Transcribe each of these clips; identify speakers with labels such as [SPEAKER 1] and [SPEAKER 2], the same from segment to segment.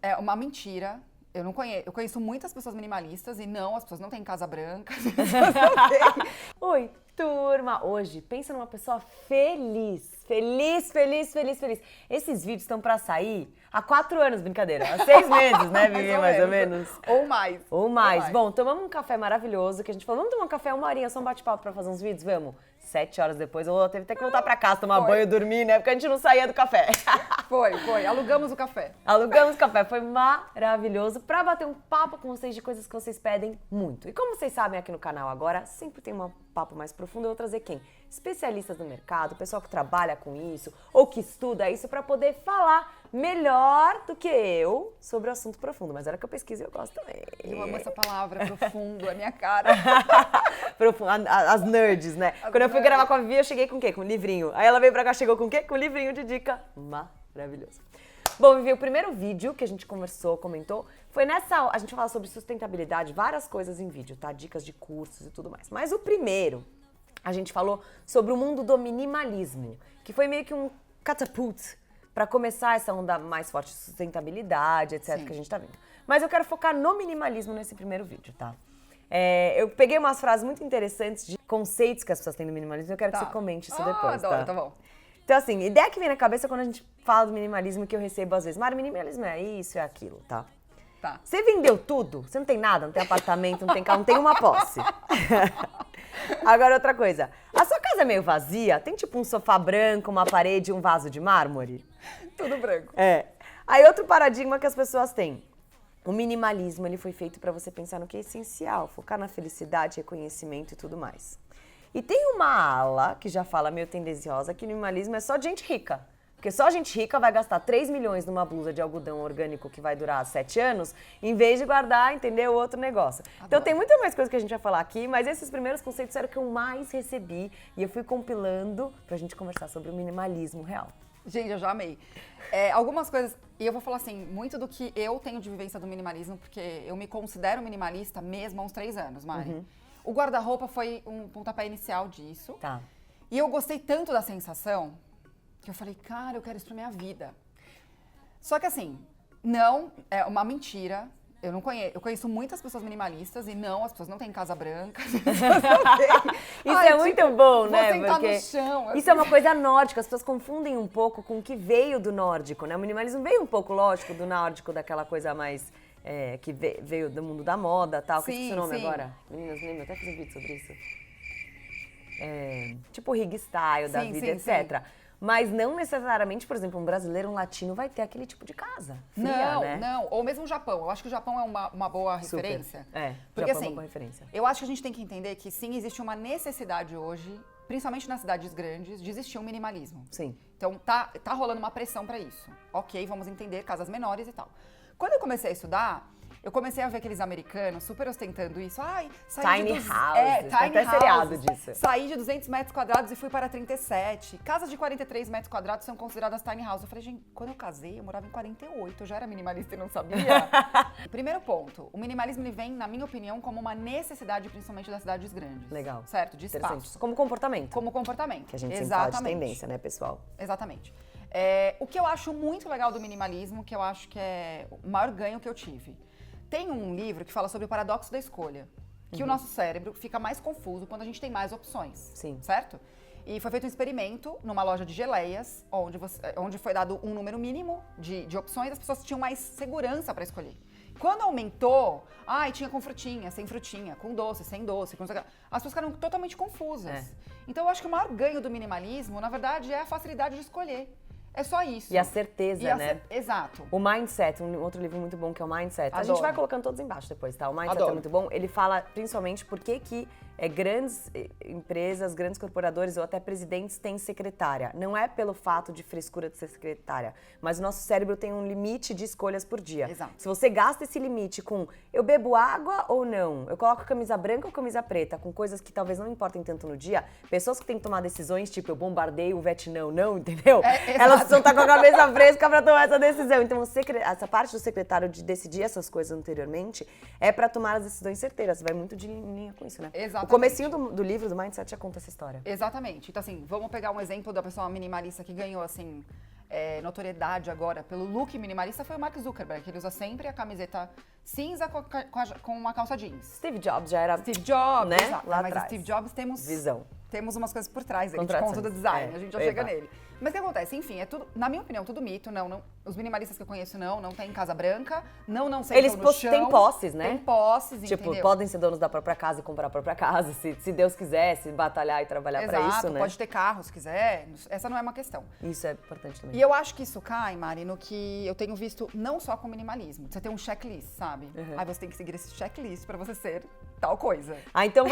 [SPEAKER 1] é uma mentira. Eu conheço muitas pessoas minimalistas e não, as pessoas não têm casa branca.
[SPEAKER 2] Oi, turma! Hoje, pensa numa pessoa feliz. Feliz, feliz, feliz, feliz. Esses vídeos estão pra sair há 4 anos, brincadeira. Há 6 meses, né, Vivi? Mais ou menos.
[SPEAKER 1] Ou mais.
[SPEAKER 2] Ou mais. Bom, tomamos um café maravilhoso, que a gente falou, vamos tomar um café 1 horinha, só um bate-papo pra fazer uns vídeos? Vamos. 7 horas depois, eu teve até que voltar pra casa, tomar banho, dormir, né? Porque a gente não saía do café.
[SPEAKER 1] Foi. Alugamos o café.
[SPEAKER 2] Alugamos o café. Foi maravilhoso pra bater um papo com vocês de coisas que vocês pedem muito. E como vocês sabem aqui no canal agora, sempre tem um papo mais profundo. Eu vou trazer quem? Especialistas do mercado, pessoal que trabalha com isso ou que estuda isso pra poder falar melhor do que eu sobre o assunto profundo. Mas era que eu pesquiso e eu gosto também.
[SPEAKER 1] Eu amo essa palavra, profundo, é minha cara.
[SPEAKER 2] Profundo, as nerds, né? Quando eu fui gravar com a Vivi, eu cheguei com o quê? Com um livrinho. Aí ela veio pra cá, chegou com o quê? Com um livrinho de dica maravilhoso. Bom, Vivi, o primeiro vídeo que a gente conversou, comentou, foi nessa... A gente fala sobre sustentabilidade, várias coisas em vídeo, tá? Dicas de cursos e tudo mais. Mas o primeiro, a gente falou sobre o mundo do minimalismo, que foi meio que um catapult para começar essa onda mais forte de sustentabilidade, etc, Sim. que a gente tá vendo. Mas eu quero focar no minimalismo nesse primeiro vídeo, tá? Eu peguei umas frases muito interessantes de conceitos que as pessoas têm do minimalismo e eu quero que você comente isso depois,
[SPEAKER 1] adoro, tá bom.
[SPEAKER 2] Então, assim, ideia que vem na cabeça quando a gente fala do minimalismo que eu recebo às vezes. Mari, minimalismo é isso, é aquilo, tá?
[SPEAKER 1] Tá.
[SPEAKER 2] Você vendeu tudo? Você não tem nada, não tem apartamento, não tem carro, não tem uma posse. Agora, outra coisa. A sua casa é meio vazia? Tem tipo um sofá branco, uma parede e um vaso de mármore?
[SPEAKER 1] Tudo branco.
[SPEAKER 2] Aí, outro paradigma que as pessoas têm. O minimalismo, ele foi feito para você pensar no que é essencial, focar na felicidade, reconhecimento e tudo mais. E tem uma ala que já fala meio tendenciosa que o minimalismo é só de gente rica. Porque só gente rica vai gastar 3 milhões numa blusa de algodão orgânico que vai durar 7 anos, em vez de guardar, entendeu, outro negócio. Adoro. Então tem muita mais coisa que a gente vai falar aqui, mas esses primeiros conceitos eram o que eu mais recebi e eu fui compilando pra gente conversar sobre o minimalismo real.
[SPEAKER 1] Gente, eu já amei. Algumas coisas, e eu vou falar assim, muito do que eu tenho de vivência do minimalismo, porque eu me considero minimalista mesmo há uns 3 anos, Mari. Uhum. O guarda-roupa foi um pontapé inicial disso.
[SPEAKER 2] Tá.
[SPEAKER 1] E eu gostei tanto da sensação que eu falei, cara, eu quero isso pra minha vida. Só que assim, não, é uma mentira. Eu conheço muitas pessoas minimalistas e não, as pessoas não têm casa branca.
[SPEAKER 2] Isso é muito bom, né?
[SPEAKER 1] Vou sentar no chão.
[SPEAKER 2] Isso é uma coisa nórdica, as pessoas confundem um pouco com o que veio do nórdico, né? O minimalismo veio um pouco, lógico, do nórdico, daquela coisa mais... que veio do mundo da moda e tal. Sim, que é o seu nome agora? Meninas, lembra? Até fiz um vídeo sobre isso. Tipo rig style da vida, etc. Sim. Mas não necessariamente, por exemplo, um brasileiro, um latino vai ter aquele tipo de casa fria,
[SPEAKER 1] Não. Ou mesmo o Japão. Eu acho que o Japão é uma boa referência.
[SPEAKER 2] Porque Japão é uma boa referência.
[SPEAKER 1] Eu acho que a gente tem que entender que sim, existe uma necessidade hoje, principalmente nas cidades grandes, de existir um minimalismo.
[SPEAKER 2] Sim.
[SPEAKER 1] Então tá rolando uma pressão para isso. Ok, vamos entender, casas menores e tal. Quando eu comecei a estudar, eu comecei a ver aqueles americanos super ostentando isso. Ai,
[SPEAKER 2] tiny house. Tem até seriado disso.
[SPEAKER 1] Saí de 200 metros quadrados e fui para 37. Casas de 43 metros quadrados são consideradas tiny house. Eu falei, gente, quando eu casei, eu morava em 48. Eu já era minimalista e não sabia. Primeiro ponto, o minimalismo ele vem, na minha opinião, como uma necessidade, principalmente das cidades grandes.
[SPEAKER 2] Legal.
[SPEAKER 1] Certo? De espaço.
[SPEAKER 2] Como comportamento.
[SPEAKER 1] Como comportamento.
[SPEAKER 2] Que a gente sempre fala de tendência, né, pessoal?
[SPEAKER 1] Exatamente. O que eu acho muito legal do minimalismo, que eu acho que é o maior ganho que eu tive. Tem um livro que fala sobre o paradoxo da escolha, que o nosso cérebro fica mais confuso quando a gente tem mais opções.
[SPEAKER 2] Sim.
[SPEAKER 1] Certo? E foi feito um experimento numa loja de geleias, onde foi dado um número mínimo de opções, as pessoas tinham mais segurança para escolher. Quando aumentou, tinha com frutinha, sem frutinha, com doce, sem doce, com... as pessoas ficaram totalmente confusas. Então eu acho que o maior ganho do minimalismo, na verdade, é a facilidade de escolher. É só isso.
[SPEAKER 2] E a certeza, né?
[SPEAKER 1] Exato.
[SPEAKER 2] O Mindset, um outro livro muito bom que é o Mindset.
[SPEAKER 1] Adoro.
[SPEAKER 2] A gente vai colocando todos embaixo depois, tá? O Mindset
[SPEAKER 1] Adoro.
[SPEAKER 2] É muito bom. Ele fala principalmente por que grandes empresas, grandes corporadores ou até presidentes têm secretária. Não é pelo fato de frescura de ser secretária, mas o nosso cérebro tem um limite de escolhas por dia.
[SPEAKER 1] Exato.
[SPEAKER 2] Se você gasta esse limite com eu bebo água ou não, eu coloco camisa branca ou camisa preta, com coisas que talvez não importem tanto no dia, pessoas que têm que tomar decisões, tipo eu bombardeio o Vietnã, não, entendeu? Elas precisam estar com a cabeça fresca para tomar essa decisão. Então, essa parte do secretário de decidir essas coisas anteriormente é para tomar as decisões certeiras. Vai muito de linha com isso, né?
[SPEAKER 1] Exatamente.
[SPEAKER 2] O comecinho do livro, do Mindset, já conta essa história.
[SPEAKER 1] Exatamente. Então, assim, vamos pegar um exemplo da pessoa minimalista que ganhou, assim, notoriedade agora pelo look minimalista foi o Mark Zuckerberg, que ele usa sempre a camiseta cinza com uma calça jeans.
[SPEAKER 2] Steve Jobs já era...
[SPEAKER 1] Steve Jobs,
[SPEAKER 2] né?
[SPEAKER 1] Exato.
[SPEAKER 2] Lá
[SPEAKER 1] Mas
[SPEAKER 2] atrás.
[SPEAKER 1] Steve Jobs temos...
[SPEAKER 2] Visão.
[SPEAKER 1] Temos umas coisas por trás, ele te
[SPEAKER 2] Contradições.
[SPEAKER 1] conta do design,
[SPEAKER 2] É.
[SPEAKER 1] a gente já
[SPEAKER 2] Eba.
[SPEAKER 1] chega nele. Mas o que acontece? Enfim, é tudo, na minha opinião, tudo mito. Não, os minimalistas que eu conheço não tem casa branca, não sentam
[SPEAKER 2] Eles
[SPEAKER 1] no chão.
[SPEAKER 2] têm posses, né?
[SPEAKER 1] Tem posses,
[SPEAKER 2] Tipo,
[SPEAKER 1] entendeu?
[SPEAKER 2] podem ser donos da própria casa e comprar a própria casa, se Deus quiser, se batalhar e trabalhar pra isso, né?
[SPEAKER 1] Pode ter carro se quiser, essa não é uma questão.
[SPEAKER 2] Isso é importante também.
[SPEAKER 1] E eu acho que isso cai, Mari, no que eu tenho visto não só com minimalismo. Você tem um checklist, sabe? Aí você tem que seguir esse checklist pra você ser tal coisa.
[SPEAKER 2] Ah, então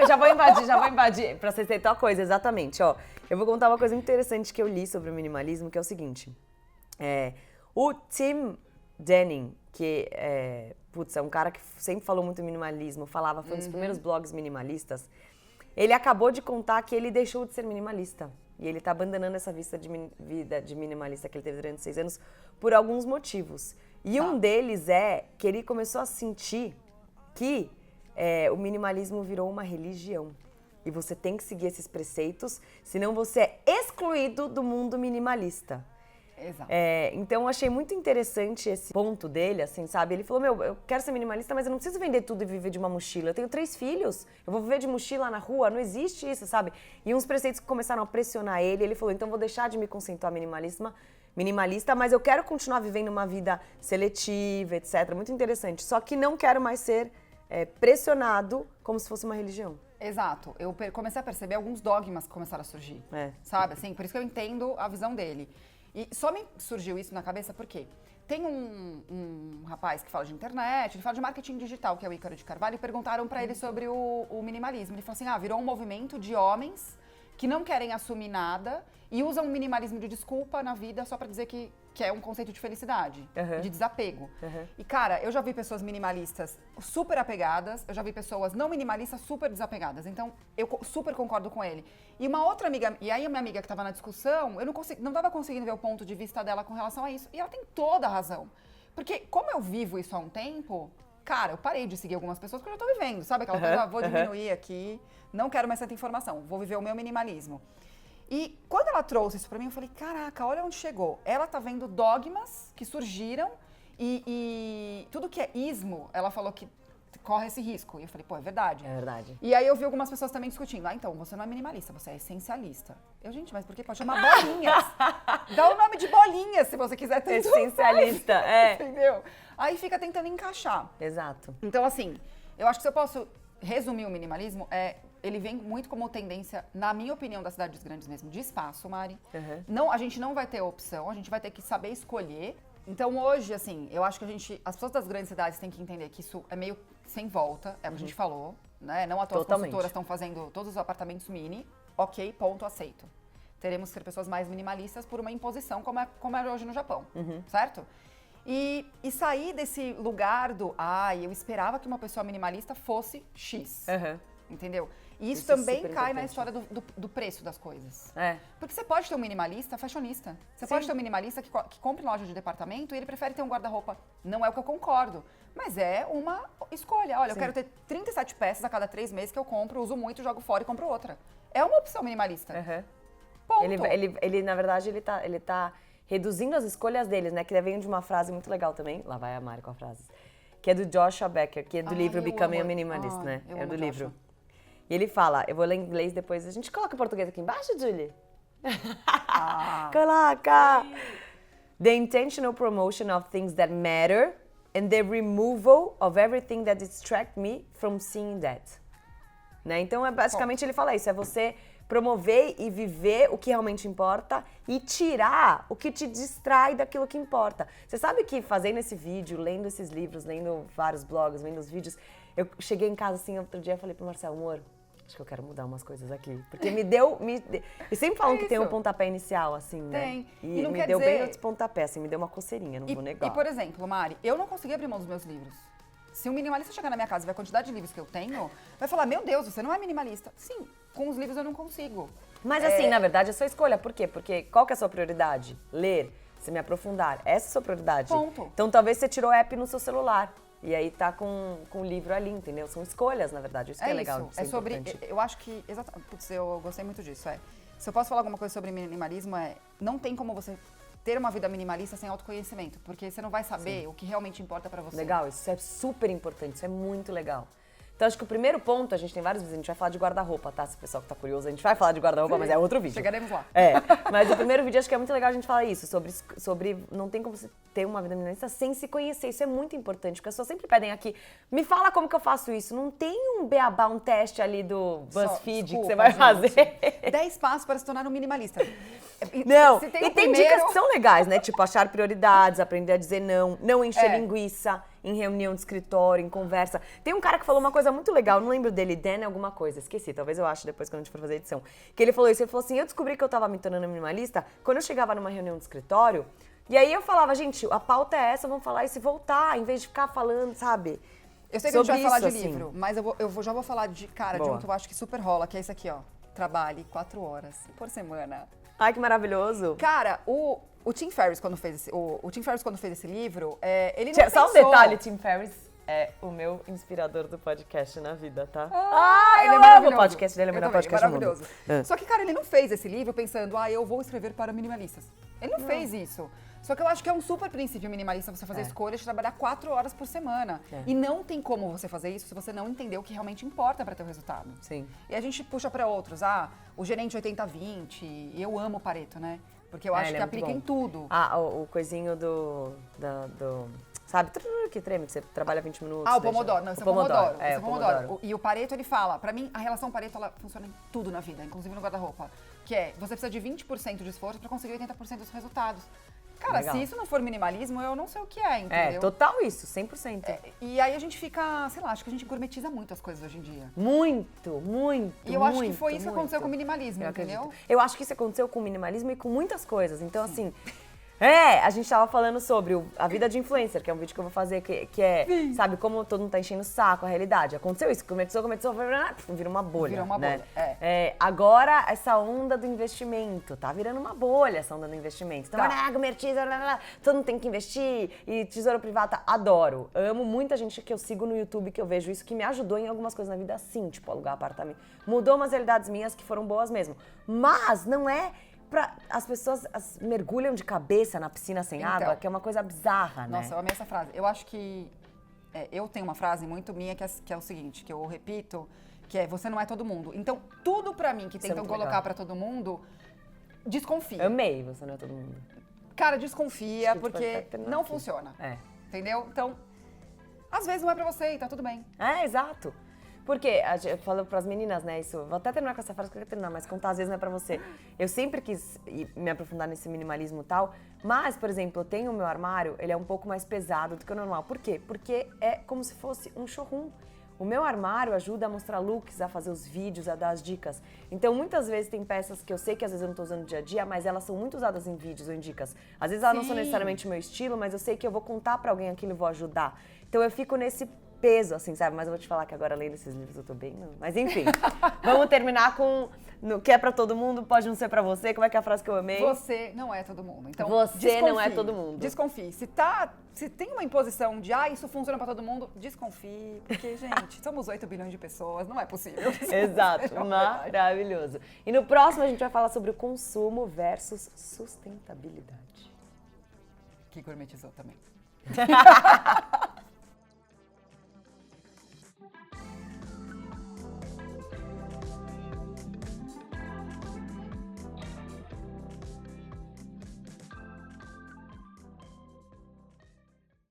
[SPEAKER 2] já vou invadir pra você ter tal coisa, exatamente, ó. Eu vou contar uma coisa interessante que eu li sobre o minimalismo, que é o seguinte. O Tim Denning, que é um cara que sempre falou muito minimalismo, foi um dos primeiros blogs minimalistas, ele acabou de contar que ele deixou de ser minimalista. E ele tá abandonando essa vida de minimalista que ele teve durante 6 anos por alguns motivos. E um deles é que ele começou a sentir que o minimalismo virou uma religião. E você tem que seguir esses preceitos, senão você é excluído do mundo minimalista.
[SPEAKER 1] Exato.
[SPEAKER 2] Então eu achei muito interessante esse ponto dele, assim, sabe? Ele falou, eu quero ser minimalista, mas eu não preciso vender tudo e viver de uma mochila. Eu tenho 3 filhos, eu vou viver de mochila na rua, não existe isso, sabe? E uns preceitos começaram a pressionar ele falou, então vou deixar de me concentrar minimalista, mas eu quero continuar vivendo uma vida seletiva, etc. Muito interessante. Só que não quero mais ser pressionado como se fosse uma religião.
[SPEAKER 1] Exato. Eu comecei a perceber alguns dogmas que começaram a surgir. Sabe, assim? Por isso que eu entendo a visão dele. E só me surgiu isso na cabeça porque tem um rapaz que fala de internet, ele fala de marketing digital, que é o Ícaro de Carvalho, e perguntaram pra ele sobre o minimalismo. Ele falou assim, virou um movimento de homens que não querem assumir nada e usam o minimalismo de desculpa na vida só pra dizer que é um conceito de felicidade, de desapego. E, cara, eu já vi pessoas minimalistas super apegadas, eu já vi pessoas não minimalistas super desapegadas. Então, eu super concordo com ele. E uma outra amiga, e aí a minha amiga que tava na discussão, eu não tava conseguindo ver o ponto de vista dela com relação a isso. E ela tem toda a razão. Porque, como eu vivo isso há um tempo, cara, eu parei de seguir algumas pessoas porque eu já tô vivendo, sabe? Aquela coisa, vou diminuir aqui, não quero mais tanta informação, vou viver o meu minimalismo. E quando ela trouxe isso pra mim, eu falei, caraca, olha onde chegou. Ela tá vendo dogmas que surgiram e tudo que é ismo, ela falou que corre esse risco. E eu falei, pô, é verdade.
[SPEAKER 2] É verdade.
[SPEAKER 1] E aí eu vi algumas pessoas também discutindo. Então, você não é minimalista, você é essencialista. Gente, mas por que pode chamar bolinhas? Dá o nome de bolinhas, se você quiser ter
[SPEAKER 2] essencialista,
[SPEAKER 1] entendeu? Aí fica tentando encaixar.
[SPEAKER 2] Exato.
[SPEAKER 1] Então, assim, eu acho que se eu posso resumir o minimalismo, ele vem muito como tendência, na minha opinião, das cidades grandes mesmo, de espaço, Mari. A gente não vai ter opção, a gente vai ter que saber escolher. Então, hoje, assim, eu acho que as pessoas das grandes cidades têm que entender que isso é meio sem volta, é o que a gente falou, né? Não à toa as construtoras estão fazendo todos os apartamentos mini, ok, ponto, aceito. Teremos que ser pessoas mais minimalistas por uma imposição, como é hoje no Japão, certo? E sair desse lugar eu esperava que uma pessoa minimalista fosse X, entendeu? E isso também cai na história do preço das coisas. Porque você pode ter um minimalista fashionista. Você pode ter um minimalista que compra em loja de departamento e ele prefere ter um guarda-roupa. Não é o que eu concordo, mas é uma escolha. Olha, eu quero ter 37 peças a cada 3 meses que eu compro, uso muito, jogo fora e compro outra. É uma opção minimalista. Ponto.
[SPEAKER 2] Ele, na verdade, ele tá reduzindo as escolhas deles, né? Que vem de uma frase muito legal também. Lá vai a Mari com a frase. Que é do Joshua Becker, que é do livro Becoming a Minimalist, né? É do livro. E ele fala, eu vou ler em inglês depois, a gente coloca o português aqui embaixo, Julie? Coloca! The intentional promotion of things that matter and the removal of everything that distracts me from seeing that. Né? Então, basicamente, ele fala isso, é você promover e viver o que realmente importa e tirar o que te distrai daquilo que importa. Você sabe que fazendo esse vídeo, lendo esses livros, lendo vários blogs, vendo os vídeos, eu cheguei em casa assim, outro dia, falei pro Marcelo, amor, acho que eu quero mudar umas coisas aqui. Porque e sempre falam que tem um pontapé inicial, assim, né?
[SPEAKER 1] Tem.
[SPEAKER 2] E me deu bem outros pontapés, assim, me deu uma coceirinha, não vou negar.
[SPEAKER 1] E, por exemplo, Mari, eu não consegui abrir mão dos meus livros. Se um minimalista chegar na minha casa e ver a quantidade de livros que eu tenho, vai falar, meu Deus, você não é minimalista. Sim, com os livros eu não consigo.
[SPEAKER 2] Mas assim, na verdade, é sua escolha. Por quê? Porque qual que é a sua prioridade? Ler, se me aprofundar. Essa é a sua prioridade.
[SPEAKER 1] Ponto.
[SPEAKER 2] Então, talvez você tirou o app no seu celular. E aí tá com o livro ali, entendeu? São escolhas, na verdade. Isso que é legal.
[SPEAKER 1] É sobre.
[SPEAKER 2] Importante.
[SPEAKER 1] Eu acho que. Exatamente. Putz, eu gostei muito disso. Se eu posso falar alguma coisa sobre minimalismo, não tem como você ter uma vida minimalista sem autoconhecimento, porque você não vai saber o que realmente importa pra você.
[SPEAKER 2] Legal, isso é super importante, isso é muito legal. Então, acho que o primeiro ponto, a gente tem vários vídeos, a gente vai falar de guarda-roupa, tá? Se o pessoal que tá curioso, a gente vai falar de guarda-roupa, mas é outro vídeo.
[SPEAKER 1] Chegaremos lá.
[SPEAKER 2] Mas o primeiro vídeo, acho que é muito legal a gente falar isso, sobre não tem como você ter uma vida minimalista sem se conhecer. Isso é muito importante, porque as pessoas sempre pedem aqui, me fala como que eu faço isso. Não tem um beabá, um teste ali do BuzzFeed que você vai fazer.
[SPEAKER 1] 10 passos para se tornar um minimalista.
[SPEAKER 2] Não, e tem dicas que são legais, né? Tipo, achar prioridades, aprender a dizer não encher linguiça em reunião de escritório, em conversa. Tem um cara que falou uma coisa muito legal, não lembro dele, Dan alguma coisa, esqueci, talvez eu ache depois quando a gente for fazer a edição. Que ele falou isso, ele falou assim, eu descobri que eu tava me tornando minimalista quando eu chegava numa reunião de escritório, e aí eu falava, gente, a pauta é essa, vamos falar isso e voltar, em vez de ficar falando, sabe?
[SPEAKER 1] Eu sei que a gente vai falar de
[SPEAKER 2] assim.
[SPEAKER 1] livro, mas já vou falar de um que eu acho que super rola, que é esse aqui, ó. Trabalhe 4 horas por semana.
[SPEAKER 2] Ai, que maravilhoso.
[SPEAKER 1] Cara, o Tim Ferriss, quando fez esse livro, ele não
[SPEAKER 2] Só
[SPEAKER 1] pensou...
[SPEAKER 2] um detalhe, Tim Ferriss é o meu inspirador do podcast na vida, tá?
[SPEAKER 1] Ele é
[SPEAKER 2] amo
[SPEAKER 1] maravilhoso.
[SPEAKER 2] O podcast dele é o melhor podcast do mundo.
[SPEAKER 1] Só que, cara, ele não fez esse livro pensando, eu vou escrever para minimalistas. Ele não fez isso. Só que eu acho que é um super princípio minimalista você fazer escolhas de trabalhar 4 horas por semana. E não tem como você fazer isso se você não entender o que realmente importa para ter o resultado.
[SPEAKER 2] Sim.
[SPEAKER 1] E a gente puxa para outros. O gerente 80-20. Eu amo o Pareto, né? Porque eu acho que aplica em tudo.
[SPEAKER 2] O coisinho do sabe, que treme, que você trabalha 20 minutos.
[SPEAKER 1] O Pomodoro. Não, esse é o Pomodoro.
[SPEAKER 2] É, o Pomodoro.
[SPEAKER 1] E o Pareto, ele fala, pra mim, a relação Pareto, ela funciona em tudo na vida, inclusive no guarda-roupa. Que é, você precisa de 20% de esforço pra conseguir 80% dos resultados. Cara,
[SPEAKER 2] Legal.
[SPEAKER 1] se isso não for minimalismo, eu não sei o que é, entendeu?
[SPEAKER 2] Total isso, 100%.
[SPEAKER 1] E aí a gente fica, sei lá, acho que a gente gourmetiza muito as coisas hoje em dia.
[SPEAKER 2] Muito.
[SPEAKER 1] E eu acho que foi isso que aconteceu com o minimalismo, entendeu?
[SPEAKER 2] Eu acho que isso aconteceu com o minimalismo e com muitas coisas. Então, assim, a gente tava falando sobre a vida de influencer, que é um vídeo que eu vou fazer, que é, sabe, como todo mundo tá enchendo o saco, a realidade. Aconteceu isso, começou, vira uma bolha.
[SPEAKER 1] Virou uma bolha,
[SPEAKER 2] agora, essa onda do investimento, tá virando uma bolha essa onda do investimento. Então, todo mundo tem que investir, e tesouro privado, adoro. Amo muita gente que eu sigo no YouTube, que eu vejo isso, que me ajudou em algumas coisas na vida assim, tipo, alugar apartamento. Mudou umas realidades minhas que foram boas mesmo. Mas não é... As pessoas mergulham de cabeça na piscina sem água, que é uma coisa bizarra, né?
[SPEAKER 1] Nossa, eu amei essa frase. Eu acho que... eu tenho uma frase muito minha que é o seguinte, que eu repito, que é, você não é todo mundo. Então, tudo pra mim que tentam colocar pra todo mundo, desconfia.
[SPEAKER 2] Amei, você não é todo mundo.
[SPEAKER 1] Cara, desconfia, porque não funciona. Entendeu? Então, às vezes não é pra você e tá tudo bem.
[SPEAKER 2] Exato. Porque, eu falo pras meninas, né, isso, vou até terminar com essa frase que eu quero terminar, mas contar às vezes não é pra você. Eu sempre quis me aprofundar nesse minimalismo e tal, mas, por exemplo, eu tenho o meu armário, ele é um pouco mais pesado do que o normal. Por quê? Porque é como se fosse um showroom. O meu armário ajuda a mostrar looks, a fazer os vídeos, a dar as dicas. Então, muitas vezes tem peças que eu sei que às vezes eu não tô usando no dia a dia, mas elas são muito usadas em vídeos ou em dicas. Às vezes elas não são necessariamente o meu estilo, mas eu sei que eu vou contar pra alguém aquilo e vou ajudar. Então, eu fico nesse peso, assim, sabe? Mas eu vou te falar que agora, lendo esses livros, eu tô bem... Não. Mas, enfim, vamos terminar com... No que é pra todo mundo, pode não ser pra você. Como é que é a frase que eu amei?
[SPEAKER 1] Você não é todo mundo. Então,
[SPEAKER 2] você não é todo mundo.
[SPEAKER 1] Desconfie. Se tem uma imposição de, isso funciona pra todo mundo, desconfie. Porque, gente, somos 8 bilhões de pessoas, não é possível.
[SPEAKER 2] Exato, maravilhoso. E no próximo a gente vai falar sobre o consumo versus sustentabilidade.
[SPEAKER 1] Que gourmetizou também.